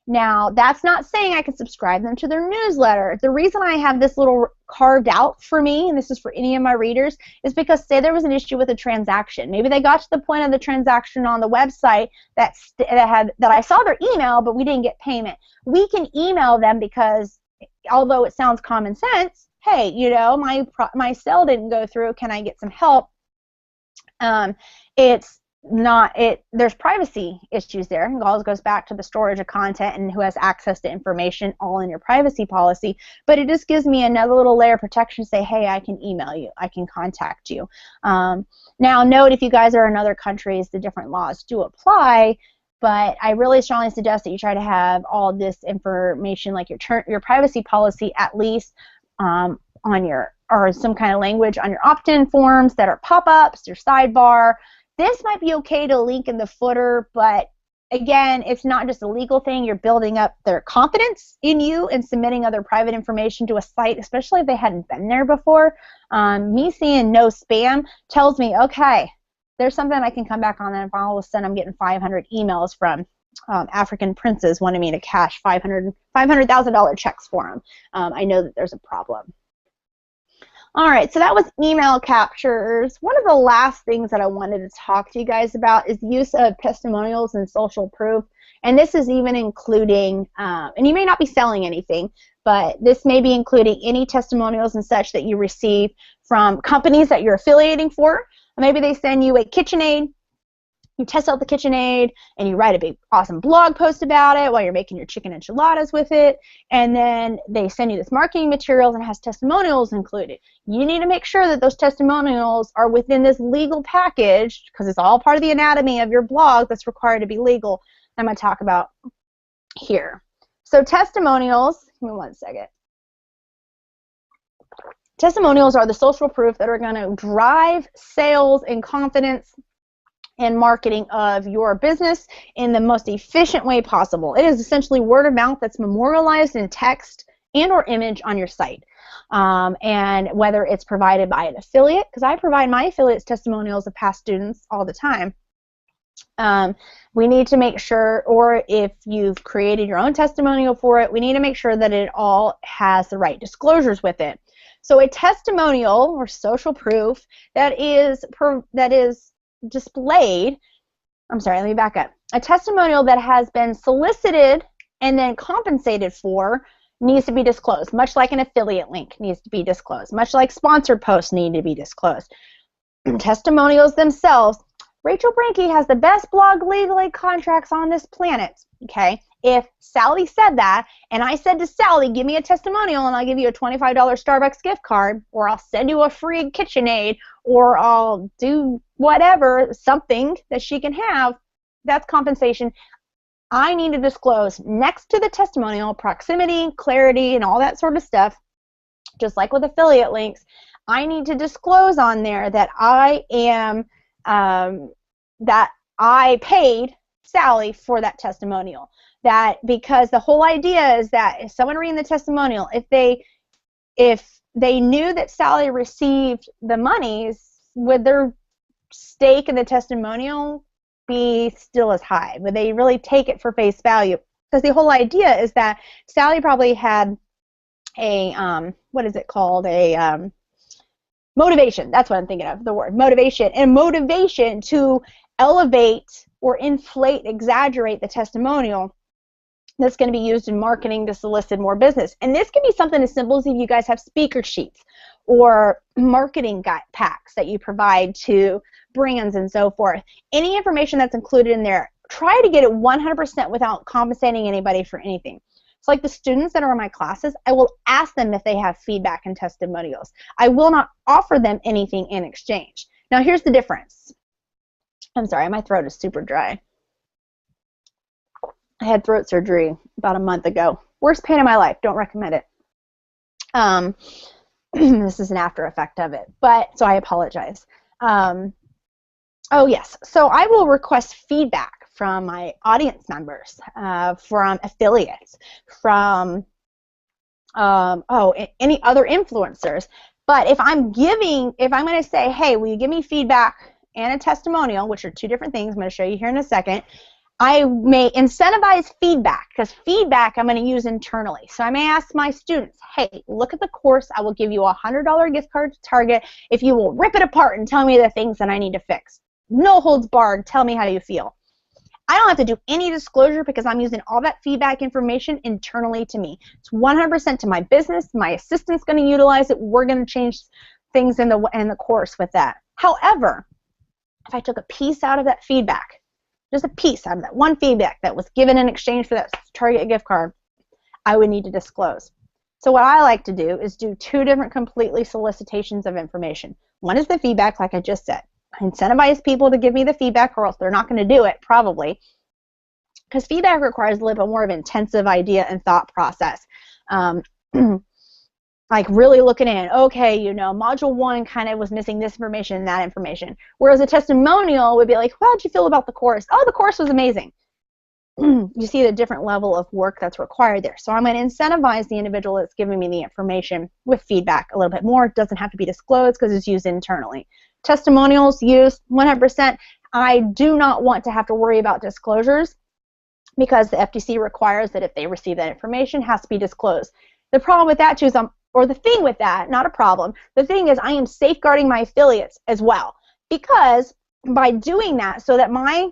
Now, that's not saying I can subscribe them to their newsletter. The reason I have this little carved out for me, and this is for any of my readers, is because say there was an issue with a transaction. Maybe they got to the point of the transaction on the website that I saw their email, but we didn't get payment. We can email them because, although it sounds common sense, hey, my sale didn't go through, can I get some help? There's privacy issues there. It all goes back to the storage of content and who has access to information, all in your privacy policy. But it just gives me another little layer of protection to say, hey, I can email you, I can contact you. Now, note if you guys are in other countries, the different laws do apply. But I really strongly suggest that you try to have all this information, like your privacy policy, at least on or some kind of language on your opt-in forms that are pop-ups, your sidebar. This might be okay to link in the footer, but again, it's not just a legal thing. You're building up their confidence in you and submitting other private information to a site, especially if they hadn't been there before. Me seeing no spam tells me, okay, there's something I can come back on, and if all of a sudden I'm getting 500 emails from African princes wanting me to cash $500,000 checks for them, I know that there's a problem. All right, so that was email captures. One of the last things that I wanted to talk to you guys about is the use of testimonials and social proof. And this is even including, and you may not be selling anything, but this may be including any testimonials and such that you receive from companies that you're affiliating for. Maybe they send you a KitchenAid. You test out the KitchenAid and you write a big awesome blog post about it while you're making your chicken enchiladas with it, and then they send you this marketing materials and it has testimonials included. You need to make sure that those testimonials are within this legal package, because it's all part of the anatomy of your blog that's required to be legal. I'm going to talk about here. So testimonials, give me one second. Testimonials are the social proof that are going to drive sales and confidence and marketing of your business in the most efficient way possible. It is essentially word of mouth that's memorialized in text and or image on your site. And whether it's provided by an affiliate, because I provide my affiliates testimonials of past students all the time. We need to make sure, or if you've created your own testimonial for it, we need to make sure that it all has the right disclosures with it. So a testimonial or social proof that is displayed, I'm sorry, let me back up. A testimonial that has been solicited and then compensated for needs to be disclosed, much like an affiliate link needs to be disclosed, much like sponsored posts need to be disclosed. Testimonials themselves, Rachel Brenke has the best blog legally contracts on this planet, okay? If Sally said that, and I said to Sally, give me a testimonial and I'll give you a $25 Starbucks gift card, or I'll send you a free KitchenAid, or I'll do whatever, something that she can have, that's compensation. I need to disclose next to the testimonial, proximity, clarity, and all that sort of stuff, just like with affiliate links. I need to disclose on there that I am, that I paid Sally for that testimonial. That because the whole idea is that if someone reading the testimonial, if they knew that Sally received the monies, would their stake in the testimonial be still as high? Would they really take it for face value? Because the whole idea is that Sally probably had a, what is it called? A motivation. That's what I'm thinking of, the word motivation. And motivation to elevate or inflate, exaggerate the testimonial that's going to be used in marketing to solicit more business. And this can be something as simple as if you guys have speaker sheets or marketing packs that you provide to brands and so forth. Any information that's included in there, try to get it 100% without compensating anybody for anything. It's like the students that are in my classes, I will ask them if they have feedback and testimonials. I will not offer them anything in exchange. Now here's the difference. I'm sorry, my throat is super dry. I had throat surgery about a month ago. Worst pain of my life. Don't recommend it. This is an after effect of it, but so I apologize. Oh yes, so I will request feedback from my audience members, from affiliates, from any other influencers. But if I'm going to say, hey, will you give me feedback and a testimonial, which are two different things, I'm going to show you here in a second. I may incentivize feedback, because feedback I'm going to use internally. So I may ask my students, hey, look at the course. I will give you a $100 gift card to Target if you will rip it apart and tell me the things that I need to fix. No holds barred. Tell me how you feel. I don't have to do any disclosure because I'm using all that feedback information internally to me. It's 100% to my business. My assistant's going to utilize it. We're going to change things in the course with that. However, if I took a piece out of that feedback, just a piece out of that one feedback that was given in exchange for that Target gift card, I would need to disclose. So what I like to do is do two different completely solicitations of information. One is the feedback, like I just said. I incentivize people to give me the feedback, or else they're not going to do it, probably. Because feedback requires a little bit more of an intensive idea and thought process. Like really looking in, okay, you know, module 1 kind of was missing this information and that information. Whereas a testimonial would be like, well, how'd you feel about the course? Oh, the course was amazing. You see the different level of work that's required there. So I'm going to incentivize the individual that's giving me the information with feedback a little bit more. It doesn't have to be disclosed because it's used internally. Testimonials used 100%. I do not want to have to worry about disclosures because the FTC requires that if they receive that information, it has to be disclosed. The problem with that too is or the thing with that, not a problem, the thing is I am safeguarding my affiliates as well, because by doing that, so that my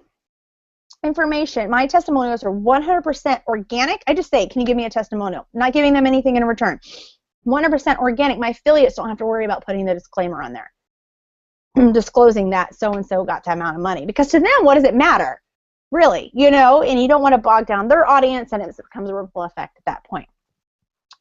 information, my testimonials are 100% organic. I just say, can you give me a testimonial? I'm not giving them anything in return. 100% organic. My affiliates don't have to worry about putting the disclaimer on there, disclosing that so-and-so got that amount of money. Because to them, what does it matter? Really, you know, and you don't want to bog down their audience, and it becomes a ripple effect at that point.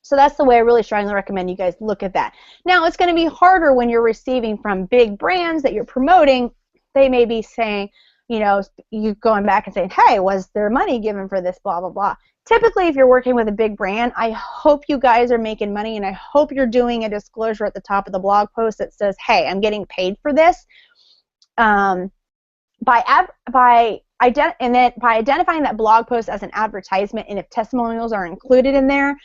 So that's the way I really strongly recommend you guys look at that. Now, it's going to be harder when you're receiving from big brands that you're promoting. They may be saying, you know, you going back and saying, hey, was there money given for this, blah, blah, blah. Typically, if you're working with a big brand, I hope you guys are making money, and I hope you're doing a disclosure at the top of the blog post that says, hey, I'm getting paid for this. By identifying that blog post as an advertisement, and if testimonials are included in there,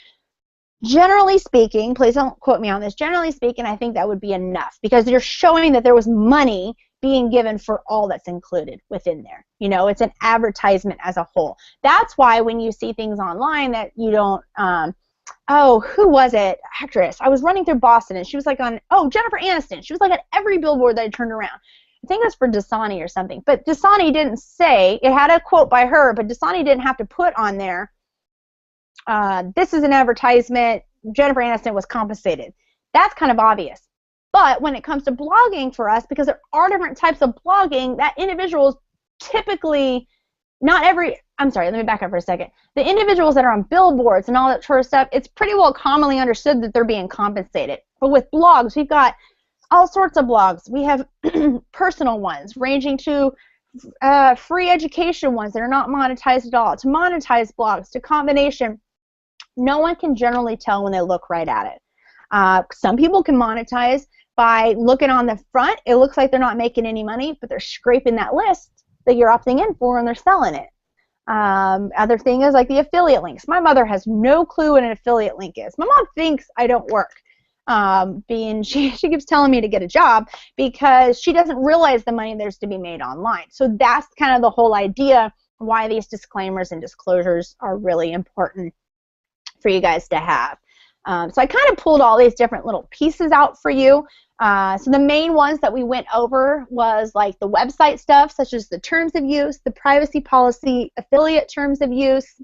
generally speaking, please don't quote me on this, generally speaking, I think that would be enough, because you're showing that there was money being given for all that's included within there. You know, it's an advertisement as a whole. That's why when you see things online that you don't, oh, who was it? Actress. I was running through Boston, and she was like on, oh, Jennifer Aniston. She was like at every billboard that I turned around. I think it was for Dasani or something. But Dasani didn't say, it had a quote by her, but Dasani didn't have to put on there, this is an advertisement, Jennifer Aniston was compensated. That's kind of obvious. But when it comes to blogging for us, because there are different types of blogging, that individuals typically, I'm sorry, let me back up for a second. The individuals that are on billboards and all that sort of stuff, it's pretty well commonly understood that they're being compensated. But with blogs, we've got all sorts of blogs. We have personal ones ranging to free education ones that are not monetized at all, to monetized blogs, to combination. No one can generally tell when they look right at it. Some people can monetize by looking on the front. It looks like they're not making any money, but they're scraping that list that you're opting in for, and they're selling it. Other thing is like the affiliate links. My mother has no clue what an affiliate link is. My mom thinks I don't work. She keeps telling me to get a job because she doesn't realize the money there's to be made online. So that's kind of the whole idea why these disclaimers and disclosures are really important for you guys to have. So I kind of pulled all these different little pieces out for you. So the main ones that we went over was like the website stuff, such as the terms of use, the privacy policy, affiliate terms of use,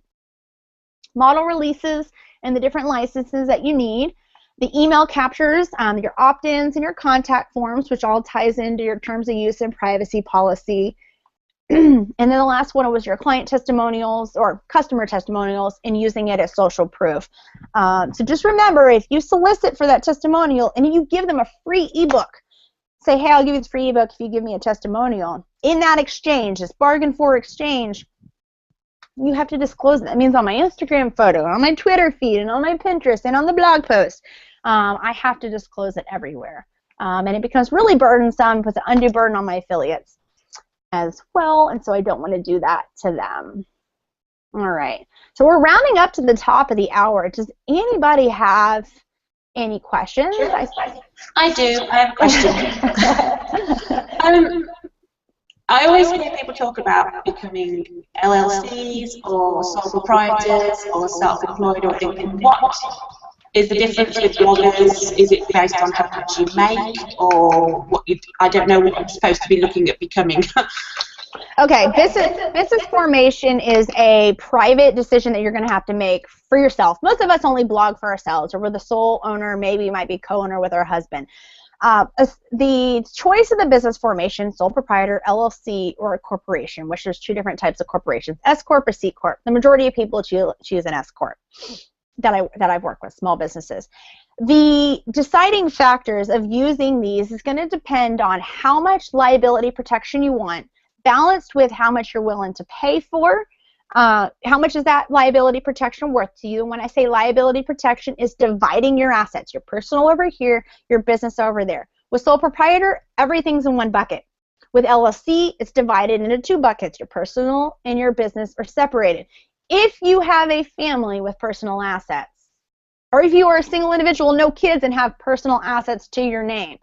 model releases, and the different licenses that you need. The email captures, your opt-ins, and your contact forms, which all ties into your terms of use and privacy policy. And then the last one was your client testimonials or customer testimonials and using it as social proof. So just remember, if you solicit for that testimonial and you give them a free ebook, say, hey, I'll give you this free ebook if you give me a testimonial. In that exchange, this bargain for exchange, you have to disclose it. That means on my Instagram photo, on my Twitter feed, and on my Pinterest, and on the blog post, I have to disclose it everywhere. And it becomes really burdensome, puts an undue burden on my affiliates as well, and so I don't want to do that to them. All right, so we're rounding up to the top of the hour. Does anybody have any questions? Sure. I do. I have a question. I always hear people talk about becoming LLCs or sole proprietors or self-employed, or thinking, what is the difference with bloggers? Is it based on how much you make, or what? I don't know what I'm supposed to be looking at becoming. Okay, business formation is a private decision that you're going to have to make for yourself. Most of us only blog for ourselves, or we're the sole owner. Maybe you might be co-owner with our husband. The choice of the business formation, sole proprietor, LLC, or a corporation, which there's two different types of corporations, S Corp or C Corp. The majority of people choose an S Corp that I've worked with, small businesses. The deciding factors of using these is going to depend on how much liability protection you want, balanced with how much you're willing to pay for. How much is that liability protection worth to you? And when I say liability protection, is dividing your assets, your personal over here, your business over there. With sole proprietor, everything's in one bucket. With LLC, it's divided into two buckets. Your personal and your business are separated. If you have a family with personal assets, or if you are a single individual, no kids, and have personal assets to your name,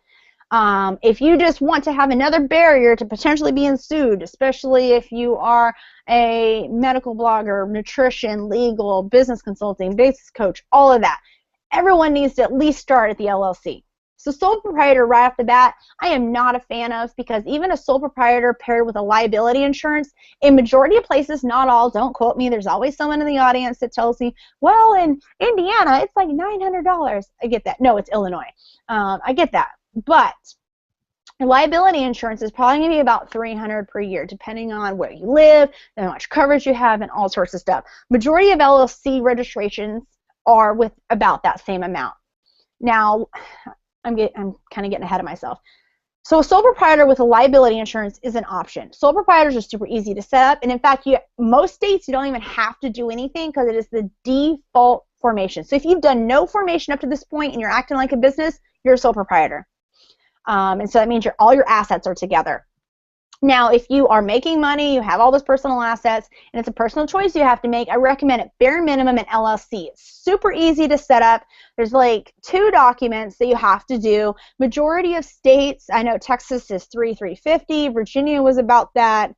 if you just want to have another barrier to potentially being sued, especially if you are a medical blogger, nutrition, legal, business consulting, business coach, all of that, everyone needs to at least start at the LLC. So sole proprietor right off the bat, I am not a fan of, because even a sole proprietor paired with a liability insurance, in majority of places, not all, don't quote me, there's always someone in the audience that tells me, well, in Indiana, it's like $900. I get that. No, it's Illinois. I get that. But liability insurance is probably going to be about $300 per year, depending on where you live, how much coverage you have, and all sorts of stuff. Majority of LLC registrations are with about that same amount. Now, I'm kind of getting ahead of myself. So a sole proprietor with a liability insurance is an option. Sole proprietors are super easy to set up, and in fact, most states you don't even have to do anything because it is the default formation. So if you've done no formation up to this point and you're acting like a business, you're a sole proprietor. And so that means all your assets are together. Now, if you are making money, you have all those personal assets, and it's a personal choice you have to make, I recommend at bare minimum an LLC. It's super easy to set up. There's like 2 documents that you have to do. Majority of states, I know Texas is $350, Virginia was about that.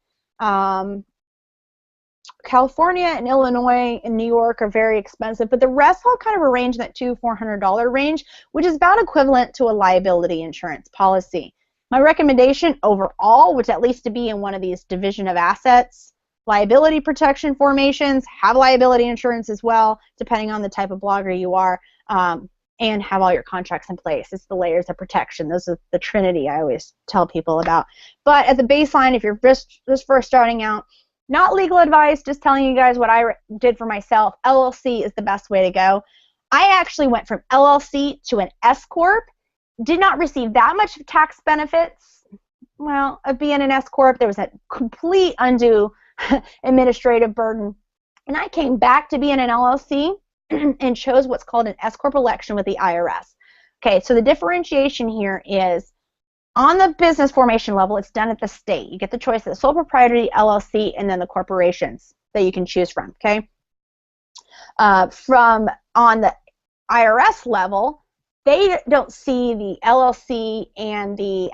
California and Illinois and New York are very expensive, but the rest all kind of range in that $200-400 range, which is about equivalent to a liability insurance policy. My recommendation overall would at least to be in one of these division of assets, liability protection formations, have liability insurance as well, depending on the type of blogger you are, and have all your contracts in place. It's the layers of protection. Those are the trinity I always tell people about. But at the baseline, if you're just first starting out, not legal advice, just telling you guys what I did for myself, LLC is the best way to go. I actually went from LLC to an S Corp. Did not receive that much tax benefits. Well, of being an S Corp, there was a complete undue administrative burden. And I came back to being an LLC and chose what's called an S Corp election with the IRS. Okay, so the differentiation here is on the business formation level, it's done at the state. You get the choice of the sole proprietor, the LLC, and then the corporations that you can choose from, okay? From on the IRS level, they don't see the LLC and the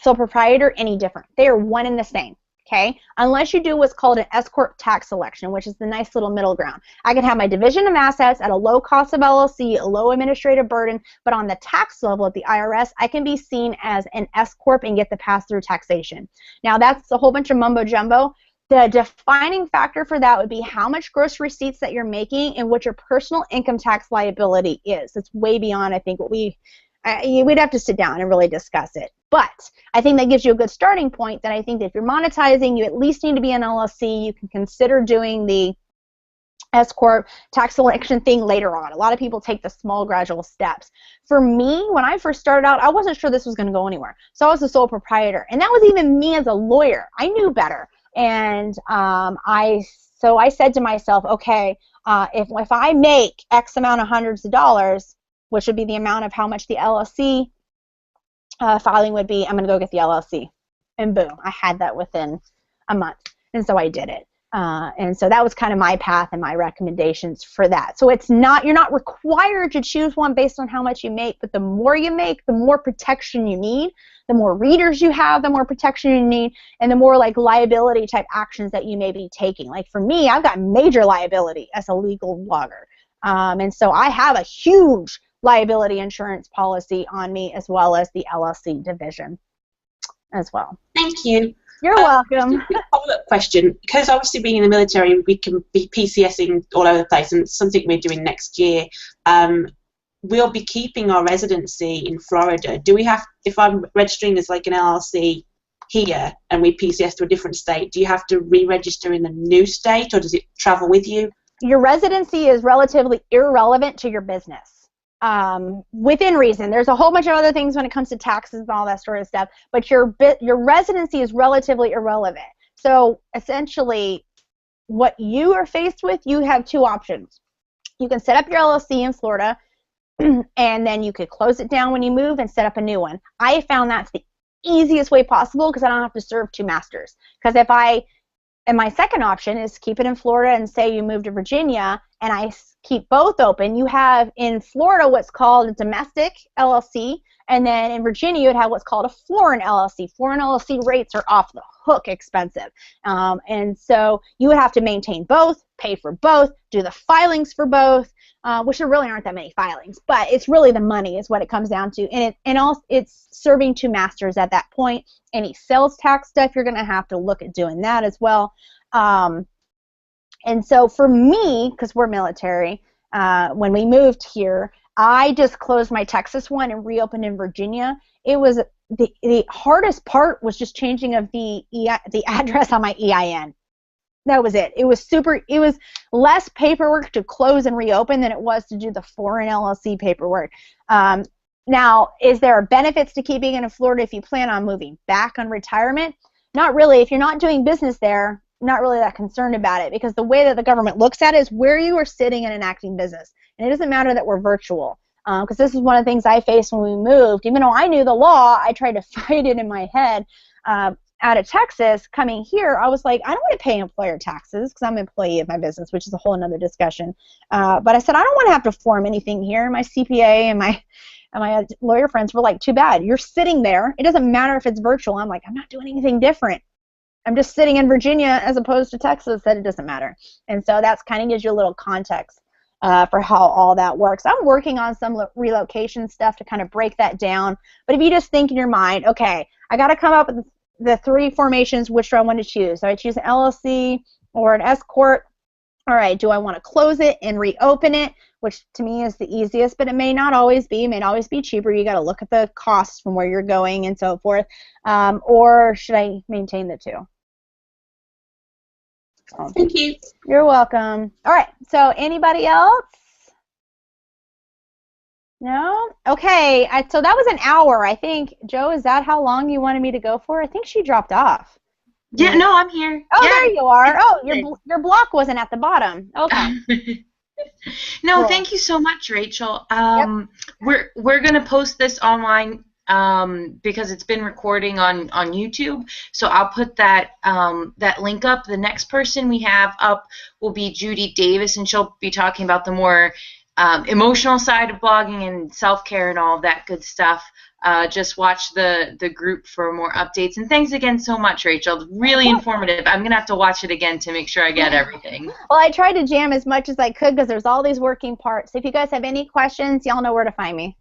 sole proprietor any different. They are one and the same, okay? Unless you do what's called an S Corp tax election, which is the nice little middle ground. I can have my division of assets at a low cost of LLC, a low administrative burden, but on the tax level at the IRS, I can be seen as an S Corp and get the pass-through taxation. Now, that's a whole bunch of mumbo-jumbo. The defining factor for that would be how much gross receipts that you're making and what your personal income tax liability is. It's way beyond, I think, what we'd have to sit down and really discuss it. But I think that gives you a good starting point that I think that if you're monetizing, you at least need to be an LLC. You can consider doing the S Corp tax election thing later on. A lot of people take the small gradual steps. For me, when I first started out, I wasn't sure this was going to go anywhere. So I was a sole proprietor. And that was even me as a lawyer. I knew better. And I said to myself, okay, if I make X amount of hundreds of dollars, which would be the amount of how much the LLC filing would be, I'm going to go get the LLC. And boom, I had that within a month. And so I did it. And so that was kind of my path and my recommendations for that. So you're not required to choose one based on how much you make, but the more you make, the more protection you need. The more readers you have, the more protection you need, and the more like liability type actions that you may be taking. Like for me, I've got major liability as a legal blogger. And so I have a huge liability insurance policy on me as well as the LLC division as well. Thank you. You're welcome. A follow-up question, because obviously being in the military, we can be PCSing all over the place, and it's something we're doing next year. We'll be keeping our residency in Florida. Do we have, if I'm registering as like an LLC here and we PCS to a different state, do you have to re-register in the new state, or does it travel with you? Your residency is relatively irrelevant to your business. Within reason. There's a whole bunch of other things when it comes to taxes and all that sort of stuff, but your residency is relatively irrelevant. So essentially, what you are faced with, you have 2 options. You can set up your LLC in Florida, and then you could close it down when you move and set up a new one. I found that's the easiest way possible because I don't have to serve 2 masters. Because and my second option is keep it in Florida and say you move to Virginia and I keep both open. You have in Florida what's called a domestic LLC, and then in Virginia you would have what's called a foreign LLC. Foreign LLC rates are off the hook expensive, and so you would have to maintain both, pay for both, do the filings for both, which there really aren't that many filings, but it's really the money is what it comes down to, and also it's serving two masters at that point. Any sales tax stuff, you're going to have to look at doing that as well. And so for me, because we're military, when we moved here, I just closed my Texas one and reopened in Virginia. It was the hardest part was just changing of the address on my EIN. That was it. It was less paperwork to close and reopen than it was to do the foreign LLC paperwork. Now, is there benefits to keeping it in Florida if you plan on moving back on retirement? Not really. If you're not doing business there, not really that concerned about it, because the way that the government looks at it is where you are sitting and enacting business. And it doesn't matter that we're virtual, because this is one of the things I faced when we moved. Even though I knew the law, I tried to fight it in my head. Out of Texas, coming here, I was like, I don't want to pay employer taxes because I'm an employee of my business, which is a whole other discussion. But I said, I don't want to have to form anything here. My CPA and my lawyer friends were like, too bad. You're sitting there. It doesn't matter if it's virtual. I'm like, I'm not doing anything different. I'm just sitting in Virginia as opposed to Texas. That it doesn't matter. And so that's kind of gives you a little context for how all that works. I'm working on some relocation stuff to kind of break that down. But if you just think in your mind, okay, I got to come up with the three formations, which do I want to choose? So I choose an LLC or an S Corp. All right, do I want to close it and reopen it, which to me is the easiest, but it may not always be. It may not always be cheaper. You got to look at the costs from where you're going and so forth. Or should I maintain the two? Thank you. You're welcome. All right, so anybody else? No? Okay, so that was an hour, I think. Joe, is that how long you wanted me to go for? I think she dropped off. Yeah, no, I'm here. Oh, yeah. There you are. Oh, your block wasn't at the bottom. Okay. No, Cool. Thank you so much, Rachel. Yep. We're gonna post this online because it's been recording on YouTube. So I'll put that that link up. The next person we have up will be Judy Davis, and she'll be talking about the more emotional side of blogging and self-care and all of that good stuff. Just watch the group for more updates. And thanks again so much, Rachel. Really informative. I'm going to have to watch it again to make sure I get everything. Well, I tried to jam as much as I could because there's all these working parts. So if you guys have any questions, y'all know where to find me.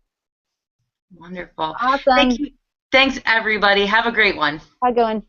Wonderful. Awesome. Thank you. Thanks, everybody. Have a great one. How's it going?